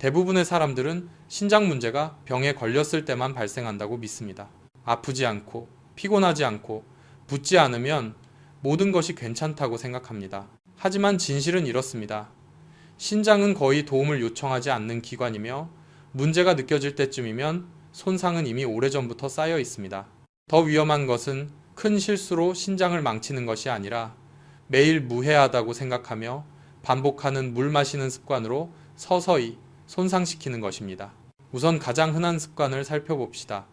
대부분의 사람들은 신장 문제가 병에 걸렸을 때만 발생한다고 믿습니다. 아프지 않고 피곤하지 않고 붓지 않으면 모든 것이 괜찮다고 생각합니다. 하지만 진실은 이렇습니다. 신장은 거의 도움을 요청하지 않는 기관이며 문제가 느껴질 때쯤이면 손상은 이미 오래전부터 쌓여 있습니다. 더 위험한 것은 큰 실수로 신장을 망치는 것이 아니라 매일 무해하다고 생각하며 반복하는 물 마시는 습관으로 서서히 손상시키는 것입니다. 우선 가장 흔한 습관을 살펴봅시다.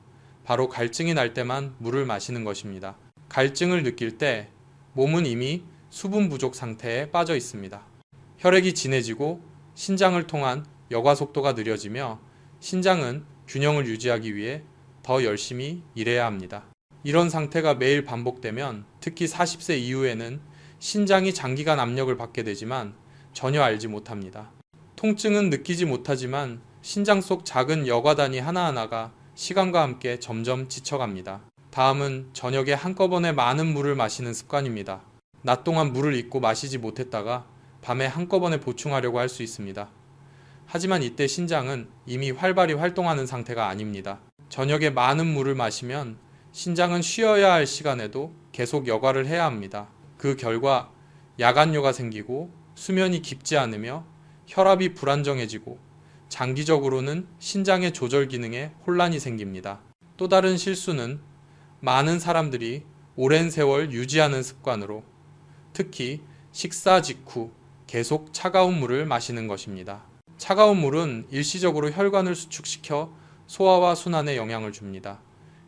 바로 갈증이 날 때만 물을 마시는 것입니다. 갈증을 느낄 때 몸은 이미 수분 부족 상태에 빠져 있습니다. 혈액이 진해지고 신장을 통한 여과 속도가 느려지며 신장은 균형을 유지하기 위해 더 열심히 일해야 합니다. 이런 상태가 매일 반복되면 특히 40세 이후에는 신장이 장기간 압력을 받게 되지만 전혀 알지 못합니다. 통증은 느끼지 못하지만 신장 속 작은 여과단위 하나하나가 시간과 함께 점점 지쳐갑니다. 다음은 저녁에 한꺼번에 많은 물을 마시는 습관입니다. 낮 동안 물을 잊고 마시지 못했다가 밤에 한꺼번에 보충하려고 할 수 있습니다. 하지만 이때 신장은 이미 활발히 활동하는 상태가 아닙니다. 저녁에 많은 물을 마시면 신장은 쉬어야 할 시간에도 계속 여과를 해야 합니다. 그 결과 야간뇨가 생기고 수면이 깊지 않으며 혈압이 불안정해지고 장기적으로는 신장의 조절 기능에 혼란이 생깁니다. 또 다른 실수는 많은 사람들이 오랜 세월 유지하는 습관으로 특히 식사 직후 계속 차가운 물을 마시는 것입니다. 차가운 물은 일시적으로 혈관을 수축시켜 소화와 순환에 영향을 줍니다.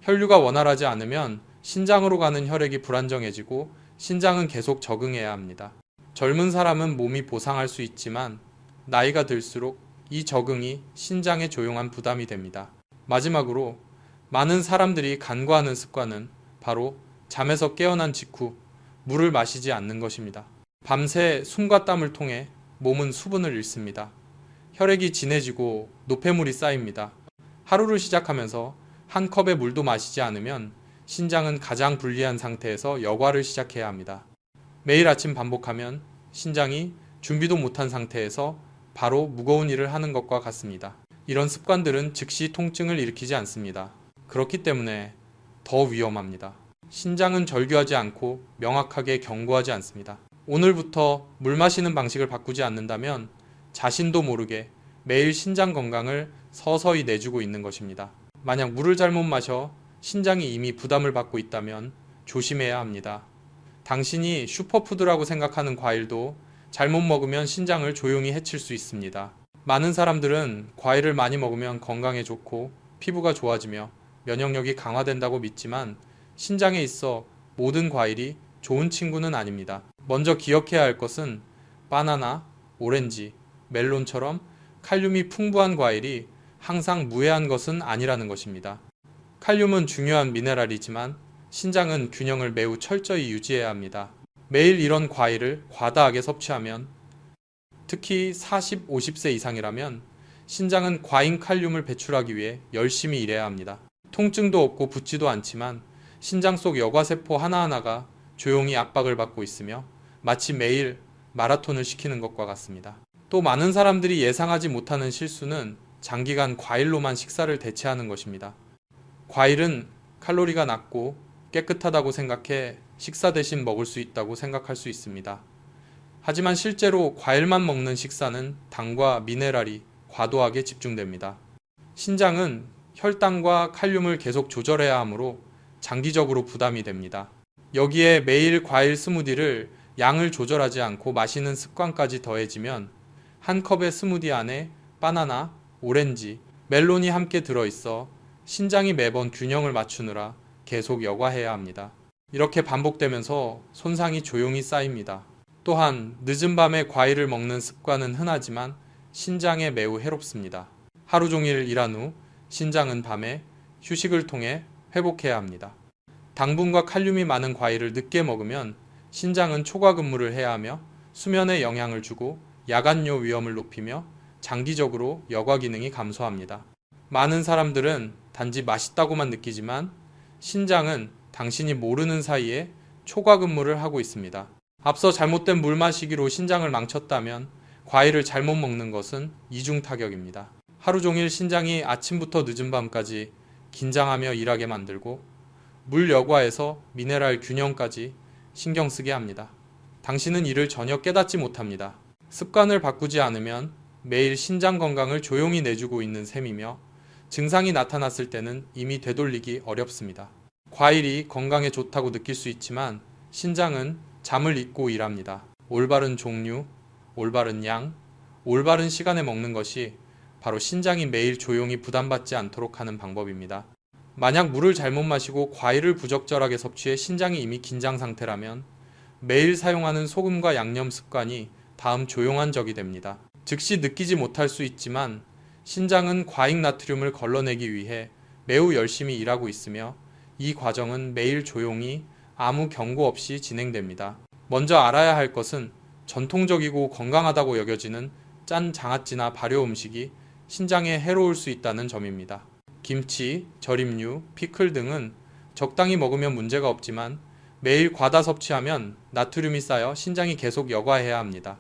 혈류가 원활하지 않으면 신장으로 가는 혈액이 불안정해지고 신장은 계속 적응해야 합니다. 젊은 사람은 몸이 보상할 수 있지만 나이가 들수록 이 적응이 신장에 조용한 부담이 됩니다. 마지막으로 많은 사람들이 간과하는 습관은 바로 잠에서 깨어난 직후 물을 마시지 않는 것입니다. 밤새 숨과 땀을 통해 몸은 수분을 잃습니다. 혈액이 진해지고 노폐물이 쌓입니다. 하루를 시작하면서 한 컵의 물도 마시지 않으면 신장은 가장 불리한 상태에서 여과를 시작해야 합니다. 매일 아침 반복하면 신장이 준비도 못한 상태에서 바로 무거운 일을 하는 것과 같습니다. 이런 습관들은 즉시 통증을 일으키지 않습니다. 그렇기 때문에 더 위험합니다. 신장은 절규하지 않고 명확하게 경고하지 않습니다. 오늘부터 물 마시는 방식을 바꾸지 않는다면 자신도 모르게 매일 신장 건강을 서서히 내주고 있는 것입니다. 만약 물을 잘못 마셔 신장이 이미 부담을 받고 있다면 조심해야 합니다. 당신이 슈퍼푸드라고 생각하는 과일도 잘못 먹으면 신장을 조용히 해칠 수 있습니다. 많은 사람들은 과일을 많이 먹으면 건강에 좋고 피부가 좋아지며 면역력이 강화된다고 믿지만 신장에 있어 모든 과일이 좋은 친구는 아닙니다. 먼저 기억해야 할 것은 바나나, 오렌지, 멜론처럼 칼륨이 풍부한 과일이 항상 무해한 것은 아니라는 것입니다. 칼륨은 중요한 미네랄이지만 신장은 균형을 매우 철저히 유지해야 합니다. 매일 이런 과일을 과다하게 섭취하면 특히 40, 50세 이상이라면 신장은 과잉 칼륨을 배출하기 위해 열심히 일해야 합니다. 통증도 없고 붓지도 않지만 신장 속 여과세포 하나하나가 조용히 압박을 받고 있으며 마치 매일 마라톤을 시키는 것과 같습니다. 또 많은 사람들이 예상하지 못하는 실수는 장기간 과일로만 식사를 대체하는 것입니다. 과일은 칼로리가 낮고 깨끗하다고 생각해 식사 대신 먹을 수 있다고 생각할 수 있습니다. 하지만 실제로 과일만 먹는 식사는 당과 미네랄이 과도하게 집중됩니다. 신장은 혈당과 칼륨을 계속 조절해야 하므로 장기적으로 부담이 됩니다. 여기에 매일 과일 스무디를 양을 조절하지 않고 마시는 습관까지 더해지면 한 컵의 스무디 안에 바나나, 오렌지, 멜론이 함께 들어있어 신장이 매번 균형을 맞추느라 계속 여과해야 합니다. 이렇게 반복되면서 손상이 조용히 쌓입니다. 또한 늦은 밤에 과일을 먹는 습관은 흔하지만 신장에 매우 해롭습니다. 하루 종일 일한 후 신장은 밤에 휴식을 통해 회복해야 합니다. 당분과 칼륨이 많은 과일을 늦게 먹으면 신장은 초과 근무를 해야 하며 수면에 영향을 주고 야간뇨 위험을 높이며 장기적으로 여과 기능이 감소합니다. 많은 사람들은 단지 맛있다고만 느끼지만 신장은 당신이 모르는 사이에 초과 근무를 하고 있습니다. 앞서 잘못된 물 마시기로 신장을 망쳤다면 과일을 잘못 먹는 것은 이중 타격입니다. 하루 종일 신장이 아침부터 늦은 밤까지 긴장하며 일하게 만들고 물 여과에서 미네랄 균형까지 신경 쓰게 합니다. 당신은 이를 전혀 깨닫지 못합니다. 습관을 바꾸지 않으면 매일 신장 건강을 조용히 내주고 있는 셈이며 증상이 나타났을 때는 이미 되돌리기 어렵습니다. 과일이 건강에 좋다고 느낄 수 있지만 신장은 잠을 잊고 일합니다. 올바른 종류, 올바른 양, 올바른 시간에 먹는 것이 바로 신장이 매일 조용히 부담받지 않도록 하는 방법입니다. 만약 물을 잘못 마시고 과일을 부적절하게 섭취해 신장이 이미 긴장 상태라면 매일 사용하는 소금과 양념 습관이 다음 조용한 적이 됩니다. 즉시 느끼지 못할 수 있지만 신장은 과잉 나트륨을 걸러내기 위해 매우 열심히 일하고 있으며 이 과정은 매일 조용히 아무 경고 없이 진행됩니다. 먼저 알아야 할 것은 전통적이고 건강하다고 여겨지는 짠 장아찌나 발효 음식이 신장에 해로울 수 있다는 점입니다. 김치, 절임류, 피클 등은 적당히 먹으면 문제가 없지만 매일 과다 섭취하면 나트륨이 쌓여 신장이 계속 여과해야 합니다.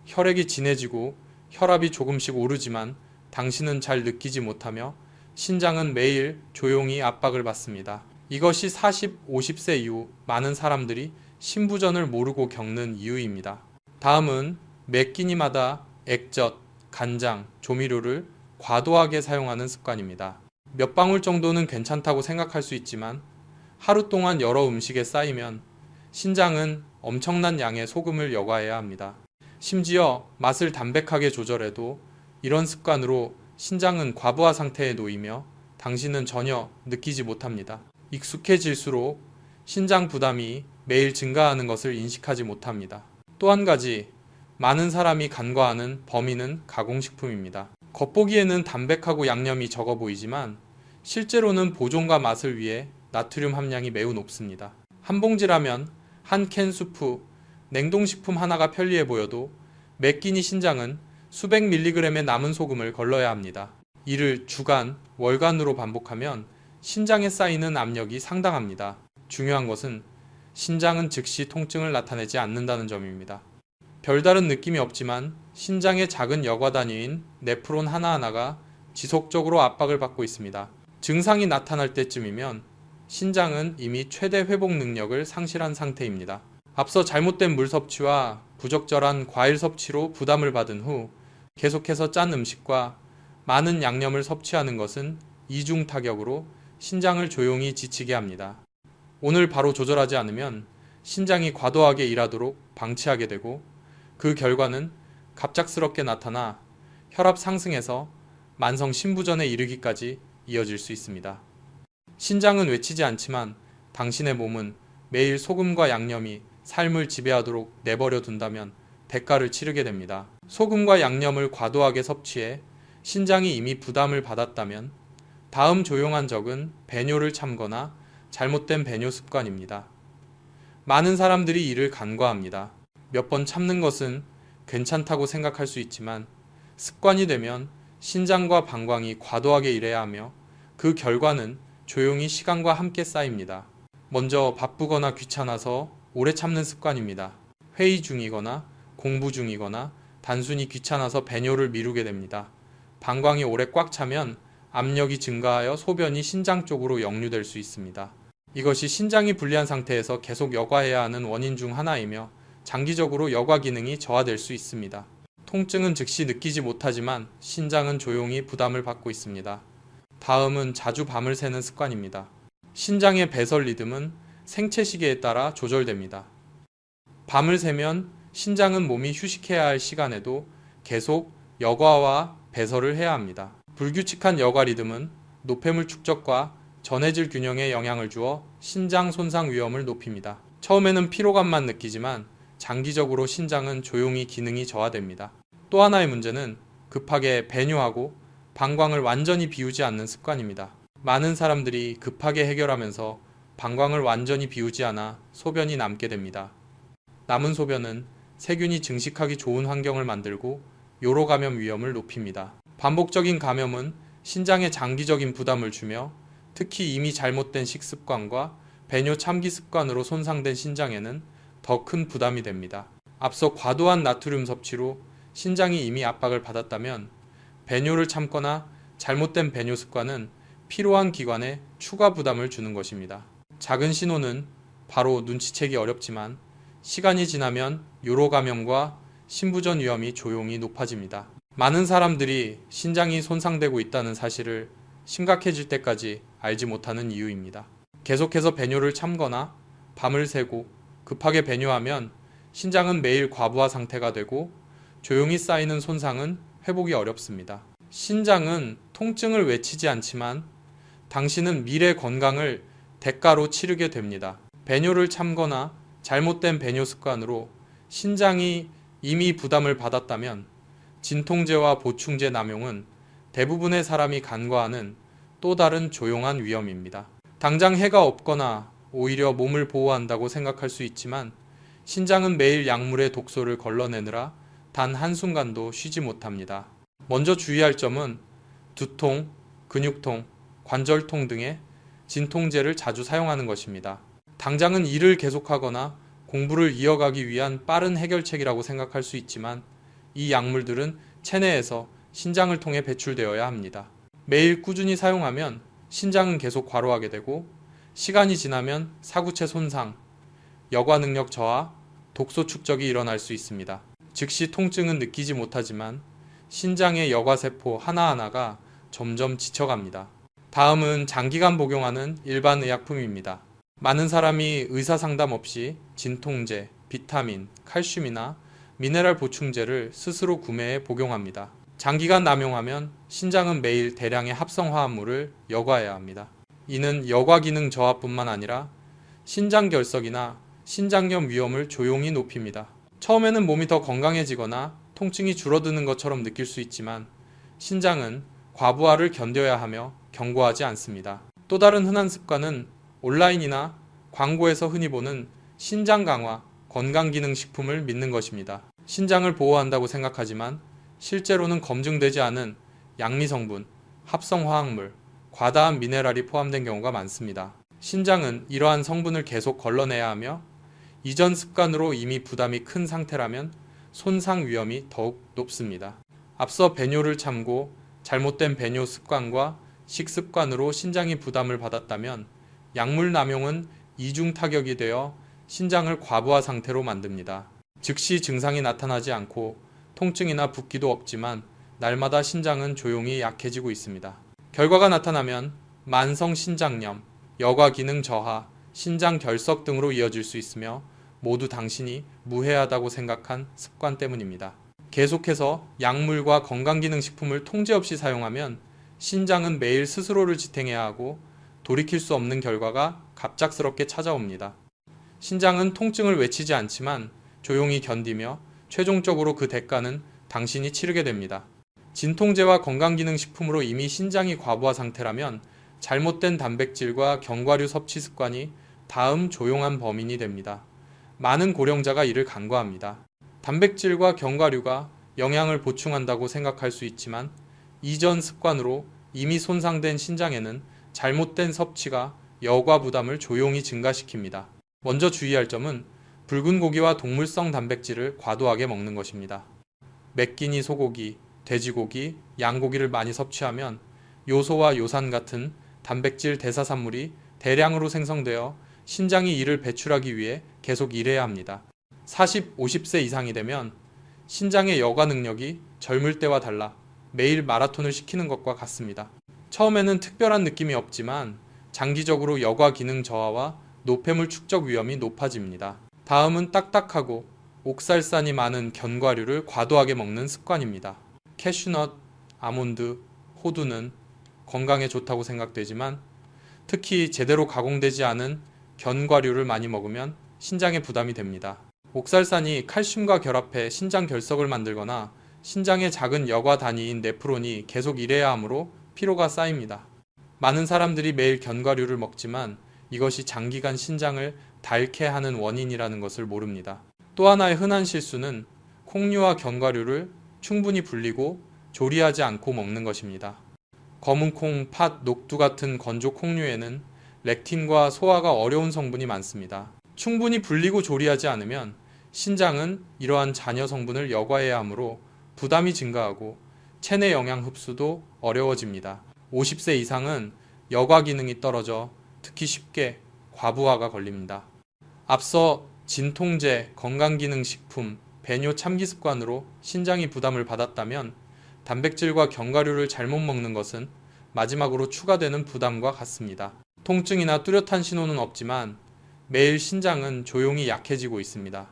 혈액이 진해지고 혈압이 조금씩 오르지만 당신은 잘 느끼지 못하며 신장은 매일 조용히 압박을 받습니다. 이것이 40, 50세 이후 많은 사람들이 신부전을 모르고 겪는 이유입니다. 다음은 매 끼니마다 액젓, 간장, 조미료를 과도하게 사용하는 습관입니다. 몇 방울 정도는 괜찮다고 생각할 수 있지만 하루 동안 여러 음식에 쌓이면 신장은 엄청난 양의 소금을 여과해야 합니다. 심지어 맛을 담백하게 조절해도 이런 습관으로 신장은 과부하 상태에 놓이며 당신은 전혀 느끼지 못합니다. 익숙해질수록 신장 부담이 매일 증가하는 것을 인식하지 못합니다. 또 한 가지, 많은 사람이 간과하는 범인은 가공식품입니다. 겉보기에는 담백하고 양념이 적어 보이지만 실제로는 보존과 맛을 위해 나트륨 함량이 매우 높습니다. 한 봉지라면 한 캔 수프, 냉동식품 하나가 편리해 보여도 매 끼니 신장은 수백 밀리그램의 남은 소금을 걸러야 합니다. 이를 주간, 월간으로 반복하면 신장에 쌓이는 압력이 상당합니다. 중요한 것은 신장은 즉시 통증을 나타내지 않는다는 점입니다. 별다른 느낌이 없지만 신장의 작은 여과 단위인 네프론 하나하나가 지속적으로 압박을 받고 있습니다. 증상이 나타날 때쯤이면 신장은 이미 최대 회복 능력을 상실한 상태입니다. 앞서 잘못된 물 섭취와 부적절한 과일 섭취로 부담을 받은 후 계속해서 짠 음식과 많은 양념을 섭취하는 것은 이중 타격으로 신장을 조용히 지치게 합니다. 오늘 바로 조절하지 않으면 신장이 과도하게 일하도록 방치하게 되고 그 결과는 갑작스럽게 나타나 혈압 상승에서 만성 신부전에 이르기까지 이어질 수 있습니다. 신장은 외치지 않지만 당신의 몸은 매일 소금과 양념이 삶을 지배하도록 내버려 둔다면 대가를 치르게 됩니다. 소금과 양념을 과도하게 섭취해 신장이 이미 부담을 받았다면 다음 조용한 적은 배뇨를 참거나 잘못된 배뇨 습관입니다. 많은 사람들이 이를 간과합니다. 몇 번 참는 것은 괜찮다고 생각할 수 있지만 습관이 되면 신장과 방광이 과도하게 일해야 하며 그 결과는 조용히 시간과 함께 쌓입니다. 먼저 바쁘거나 귀찮아서 오래 참는 습관입니다. 회의 중이거나 공부 중이거나 단순히 귀찮아서 배뇨를 미루게 됩니다. 방광이 오래 꽉 차면 압력이 증가하여 소변이 신장 쪽으로 역류될 수 있습니다. 이것이 신장이 불리한 상태에서 계속 여과해야 하는 원인 중 하나이며 장기적으로 여과 기능이 저하될 수 있습니다. 통증은 즉시 느끼지 못하지만 신장은 조용히 부담을 받고 있습니다. 다음은 자주 밤을 새는 습관입니다. 신장의 배설 리듬은 생체 시계에 따라 조절됩니다. 밤을 새면 신장은 몸이 휴식해야 할 시간에도 계속 여과와 배설을 해야 합니다. 불규칙한 여과 리듬은 노폐물 축적과 전해질 균형에 영향을 주어 신장 손상 위험을 높입니다. 처음에는 피로감만 느끼지만 장기적으로 신장은 조용히 기능이 저하됩니다. 또 하나의 문제는 급하게 배뇨하고 방광을 완전히 비우지 않는 습관입니다. 많은 사람들이 급하게 해결하면서 방광을 완전히 비우지 않아 소변이 남게 됩니다. 남은 소변은 세균이 증식하기 좋은 환경을 만들고 요로 감염 위험을 높입니다. 반복적인 감염은 신장에 장기적인 부담을 주며 특히 이미 잘못된 식습관과 배뇨 참기 습관으로 손상된 신장에는 더 큰 부담이 됩니다. 앞서 과도한 나트륨 섭취로 신장이 이미 압박을 받았다면 배뇨를 참거나 잘못된 배뇨 습관은 필요한 기관에 추가 부담을 주는 것입니다. 작은 신호는 바로 눈치채기 어렵지만 시간이 지나면 요로 감염과 신부전 위험이 조용히 높아집니다. 많은 사람들이 신장이 손상되고 있다는 사실을 심각해질 때까지 알지 못하는 이유입니다. 계속해서 배뇨를 참거나 밤을 새고 급하게 배뇨하면 신장은 매일 과부하 상태가 되고 조용히 쌓이는 손상은 회복이 어렵습니다. 신장은 통증을 외치지 않지만 당신은 미래 건강을 대가로 치르게 됩니다. 배뇨를 참거나 잘못된 배뇨 습관으로 신장이 이미 부담을 받았다면 진통제와 보충제 남용은 대부분의 사람이 간과하는 또 다른 조용한 위험입니다. 당장 해가 없거나 오히려 몸을 보호한다고 생각할 수 있지만 신장은 매일 약물의 독소를 걸러내느라 단 한순간도 쉬지 못합니다. 먼저 주의할 점은 두통, 근육통, 관절통 등의 진통제를 자주 사용하는 것입니다. 당장은 일을 계속하거나 공부를 이어가기 위한 빠른 해결책이라고 생각할 수 있지만 이 약물들은 체내에서 신장을 통해 배출되어야 합니다. 매일 꾸준히 사용하면 신장은 계속 과로하게 되고 시간이 지나면 사구체 손상, 여과 능력 저하, 독소 축적이 일어날 수 있습니다. 즉시 통증은 느끼지 못하지만 신장의 여과세포 하나하나가 점점 지쳐갑니다. 다음은 장기간 복용하는 일반 의약품입니다. 많은 사람이 의사 상담 없이 진통제, 비타민, 칼슘이나 미네랄 보충제를 스스로 구매해 복용합니다. 장기간 남용하면 신장은 매일 대량의 합성 화합물을 여과해야 합니다. 이는 여과 기능 저하뿐만 아니라 신장 결석이나 신장염 위험을 조용히 높입니다. 처음에는 몸이 더 건강해지거나 통증이 줄어드는 것처럼 느낄 수 있지만 신장은 과부하를 견뎌야 하며 견고하지 않습니다. 또 다른 흔한 습관은 온라인이나 광고에서 흔히 보는 신장 강화, 건강기능식품을 믿는 것입니다. 신장을 보호한다고 생각하지만 실제로는 검증되지 않은 양미성분, 합성화학물, 과다한 미네랄이 포함된 경우가 많습니다. 신장은 이러한 성분을 계속 걸러내야 하며 이전 습관으로 이미 부담이 큰 상태라면 손상 위험이 더욱 높습니다. 앞서 배뇨를 참고 잘못된 배뇨 습관과 식습관으로 신장이 부담을 받았다면 약물 남용은 이중 타격이 되어 신장을 과부하 상태로 만듭니다. 즉시 증상이 나타나지 않고 통증이나 붓기도 없지만 날마다 신장은 조용히 약해지고 있습니다. 결과가 나타나면 만성 신장염, 여과 기능 저하, 신장 결석 등으로 이어질 수 있으며 모두 당신이 무해하다고 생각한 습관 때문입니다. 계속해서 약물과 건강기능식품을 통제 없이 사용하면 신장은 매일 스스로를 지탱해야 하고 돌이킬 수 없는 결과가 갑작스럽게 찾아옵니다. 신장은 통증을 외치지 않지만 조용히 견디며 최종적으로 그 대가는 당신이 치르게 됩니다. 진통제와 건강기능식품으로 이미 신장이 과부하 상태라면 잘못된 단백질과 견과류 섭취 습관이 다음 조용한 범인이 됩니다. 많은 고령자가 이를 간과합니다. 단백질과 견과류가 영양을 보충한다고 생각할 수 있지만 이전 습관으로 이미 손상된 신장에는 잘못된 섭취가 여과 부담을 조용히 증가시킵니다. 먼저 주의할 점은 붉은 고기와 동물성 단백질을 과도하게 먹는 것입니다. 맵기니 소고기, 돼지고기, 양고기를 많이 섭취하면 요소와 요산 같은 단백질 대사산물이 대량으로 생성되어 신장이 이를 배출하기 위해 계속 일해야 합니다. 40, 50세 이상이 되면 신장의 여과 능력이 젊을 때와 달라 매일 마라톤을 시키는 것과 같습니다. 처음에는 특별한 느낌이 없지만 장기적으로 여과 기능 저하와 노폐물 축적 위험이 높아집니다. 다음은 딱딱하고 옥살산이 많은 견과류를 과도하게 먹는 습관입니다. 캐슈넛, 아몬드, 호두는 건강에 좋다고 생각되지만 특히 제대로 가공되지 않은 견과류를 많이 먹으면 신장에 부담이 됩니다. 옥살산이 칼슘과 결합해 신장 결석을 만들거나 신장의 작은 여과 단위인 네프론이 계속 일해야 하므로 피로가 쌓입니다. 많은 사람들이 매일 견과류를 먹지만 이것이 장기간 신장을 닳게 하는 원인이라는 것을 모릅니다. 또 하나의 흔한 실수는 콩류와 견과류를 충분히 불리고 조리하지 않고 먹는 것입니다. 검은콩, 팥, 녹두 같은 건조 콩류에는 렉틴과 소화가 어려운 성분이 많습니다. 충분히 불리고 조리하지 않으면 신장은 이러한 잔여 성분을 여과해야 하므로 부담이 증가하고 체내 영양 흡수도 어려워집니다. 50세 이상은 여과 기능이 떨어져 특히 쉽게 과부하가 걸립니다. 앞서 진통제, 건강기능식품, 배뇨 참기 습관으로 신장이 부담을 받았다면 단백질과 견과류를 잘못 먹는 것은 마지막으로 추가되는 부담과 같습니다. 통증이나 뚜렷한 신호는 없지만 매일 신장은 조용히 약해지고 있습니다.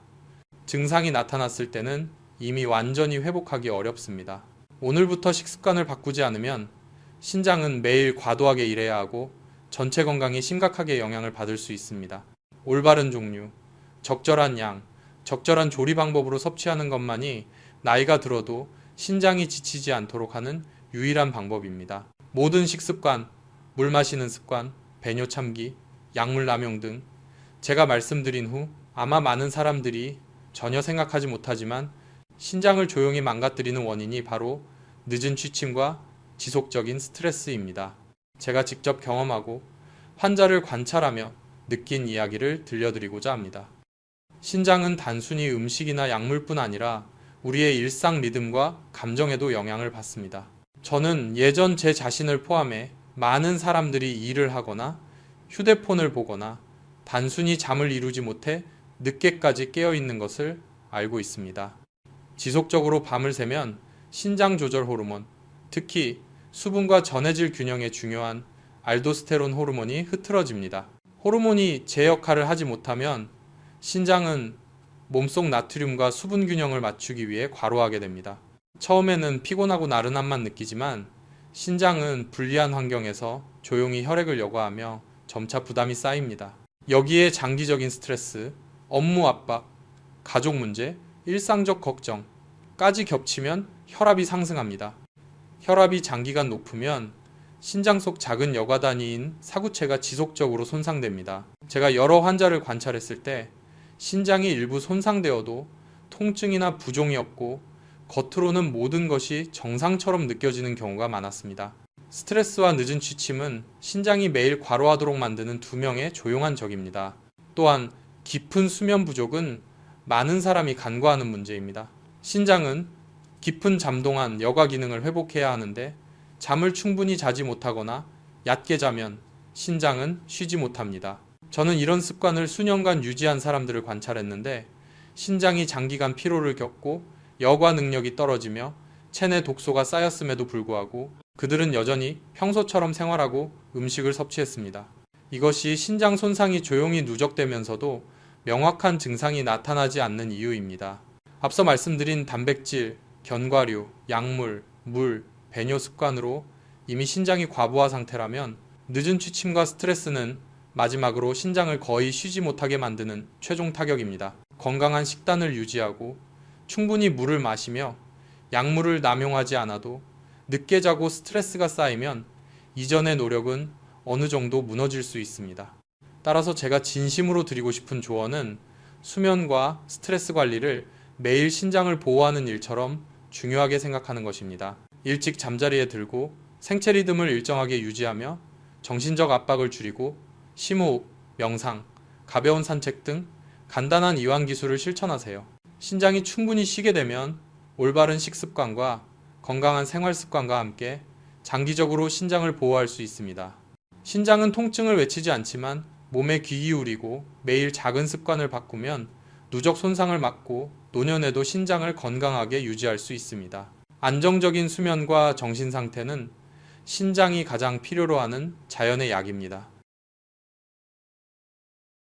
증상이 나타났을 때는 이미 완전히 회복하기 어렵습니다. 오늘부터 식습관을 바꾸지 않으면 신장은 매일 과도하게 일해야 하고 전체 건강에 심각하게 영향을 받을 수 있습니다. 올바른 종류, 적절한 양, 적절한 조리 방법으로 섭취하는 것만이 나이가 들어도 신장이 지치지 않도록 하는 유일한 방법입니다. 모든 식습관, 물 마시는 습관, 배뇨 참기, 약물 남용 등 제가 말씀드린 후 아마 많은 사람들이 전혀 생각하지 못하지만 신장을 조용히 망가뜨리는 원인이 바로 늦은 취침과 지속적인 스트레스입니다. 제가 직접 경험하고 환자를 관찰하며 느낀 이야기를 들려드리고자 합니다. 신장은 단순히 음식이나 약물뿐 아니라 우리의 일상 리듬과 감정에도 영향을 받습니다. 저는 예전 제 자신을 포함해 많은 사람들이 일을 하거나 휴대폰을 보거나 단순히 잠을 이루지 못해 늦게까지 깨어 있는 것을 알고 있습니다. 지속적으로 밤을 새면 신장 조절 호르몬, 특히 수분과 전해질 균형에 중요한 알도스테론 호르몬이 흐트러집니다. 호르몬이 제 역할을 하지 못하면 신장은 몸속 나트륨과 수분 균형을 맞추기 위해 과로하게 됩니다. 처음에는 피곤하고 나른함만 느끼지만 신장은 불리한 환경에서 조용히 혈액을 여과하며 점차 부담이 쌓입니다. 여기에 장기적인 스트레스, 업무 압박, 가족 문제, 일상적 걱정까지 겹치면 혈압이 상승합니다. 혈압이 장기간 높으면 신장 속 작은 여과 단위인 사구체가 지속적으로 손상됩니다. 제가 여러 환자를 관찰했을 때 신장이 일부 손상되어도 통증이나 부종이 없고 겉으로는 모든 것이 정상처럼 느껴지는 경우가 많았습니다. 스트레스와 늦은 취침은 신장이 매일 과로하도록 만드는 두 명의 조용한 적입니다. 또한 깊은 수면 부족은 많은 사람이 간과하는 문제입니다. 신장은 깊은 잠 동안 여과 기능을 회복해야 하는데 잠을 충분히 자지 못하거나 얕게 자면 신장은 쉬지 못합니다. 저는 이런 습관을 수년간 유지한 사람들을 관찰했는데 신장이 장기간 피로를 겪고 여과 능력이 떨어지며 체내 독소가 쌓였음에도 불구하고 그들은 여전히 평소처럼 생활하고 음식을 섭취했습니다. 이것이 신장 손상이 조용히 누적되면서도 명확한 증상이 나타나지 않는 이유입니다. 앞서 말씀드린 단백질, 견과류, 약물, 물, 배뇨 습관으로 이미 신장이 과부하 상태라면 늦은 취침과 스트레스는 마지막으로 신장을 거의 쉬지 못하게 만드는 최종 타격입니다. 건강한 식단을 유지하고 충분히 물을 마시며 약물을 남용하지 않아도 늦게 자고 스트레스가 쌓이면 이전의 노력은 어느 정도 무너질 수 있습니다. 따라서 제가 진심으로 드리고 싶은 조언은 수면과 스트레스 관리를 매일 신장을 보호하는 일처럼 중요하게 생각하는 것입니다. 일찍 잠자리에 들고 생체 리듬을 일정하게 유지하며 정신적 압박을 줄이고 심호흡, 명상, 가벼운 산책 등 간단한 이완 기술을 실천하세요. 신장이 충분히 쉬게 되면 올바른 식습관과 건강한 생활 습관과 함께 장기적으로 신장을 보호할 수 있습니다. 신장은 통증을 외치지 않지만 몸에 귀 기울이고 매일 작은 습관을 바꾸면 누적 손상을 막고 노년에도 신장을 건강하게 유지할 수 있습니다. 안정적인 수면과 정신 상태는 신장이 가장 필요로 하는 자연의 약입니다.